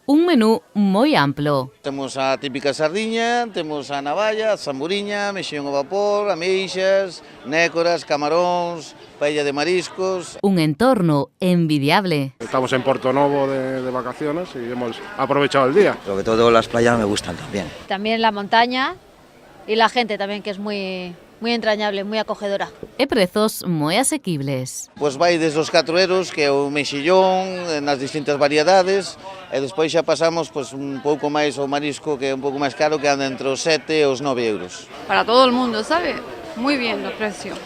Un menú moi amplo. Temos a típica sardiña, temos a navalla, a zamburiña, mexillón ao vapor, ameixas, nécoras, camaróns, paella de mariscos. Un entorno envidiable. Estamos en Portonovo de vacaciones y hemos aprovechado el día. Sobre todo las playas me gustan también. También la montaña y la gente también, que es muy entrañable, moi acogedora. E prezos moi asequibles. Pois vai desde os 4 euros, que é o mexillón, nas distintas variedades, e despois xa pasamos un pouco máis ao marisco, que é un pouco máis caro, que anda entre os 7 e os 9 euros. Para todo el mundo, ¿sabe? Muy bien o precio.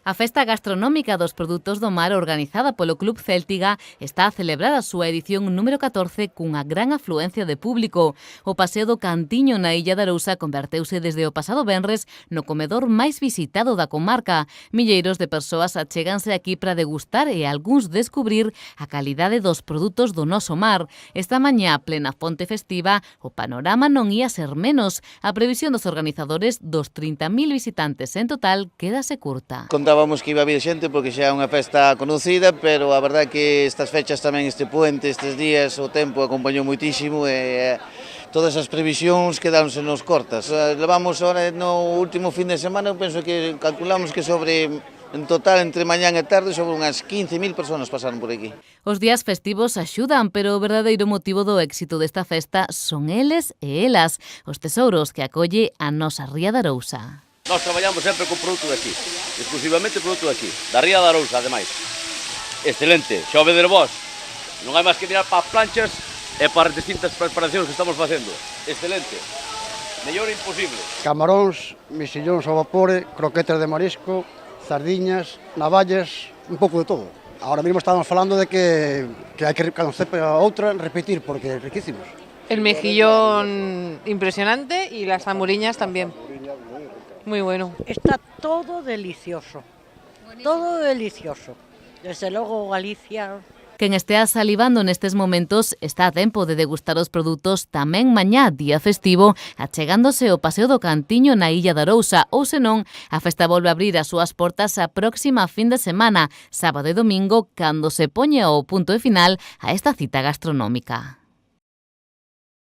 A festa gastronómica dos produtos do mar organizada polo Club Céltiga está a celebrar a súa edición número 14 cunha gran afluencia de público. O paseo do Cantiño na Illa de Arousa converteuse desde o pasado venres no comedor máis visitado da comarca. Milleiros de persoas achéganse aquí para degustar e algúns descubrir a calidade dos produtos do noso mar. Esta mañá, plena fonte festiva, o panorama non ia ser menos. A previsión dos organizadores dos 30.000 visitantes en total quédase curta. Contábamos que iba a haber xente porque xa é unha festa conocida, pero a verdade é que estas fechas tamén, este puente, estes días, o tempo acompañou moitísimo e todas as previsións quedáronse nos cortas. Levamos ahora no último fin de semana, eu penso que calculamos que en total, entre mañán e tarde, sobre unhas 15.000 personas pasaron por aquí. Os días festivos axudan, pero o verdadeiro motivo do éxito desta festa son eles e elas, os tesouros que acolle a nosa Ría de Arousa. Nós traballamos sempre con produto de aquí, exclusivamente produto de aquí, da Ría de Arousa, ademais. Excelente, xa o vedes vos, non hai máis que mirar para as planchas e para as distintas preparacións que estamos facendo. Excelente, mellor imposible. Camaróns, mexillóns ao vapor, croquetas de marisco, sardiñas, navallas, un pouco de todo. Ahora mesmo estábamos falando de que hai que, cando sepa outra, repetir, porque é riquísimos. El mejillón impresionante y las zamburiñas también. Muy bueno. Está todo delicioso, todo delicioso. Desde logo Galicia. Quen estea salivando nestes momentos está a tempo de degustar os produtos tamén mañá, día festivo, achegándose ao Paseo do Cantiño na Illa de Arousa, ou senón, a festa volve a abrir as súas portas a próxima fin de semana, sábado e domingo, cando se poña o punto e final a esta cita gastronómica.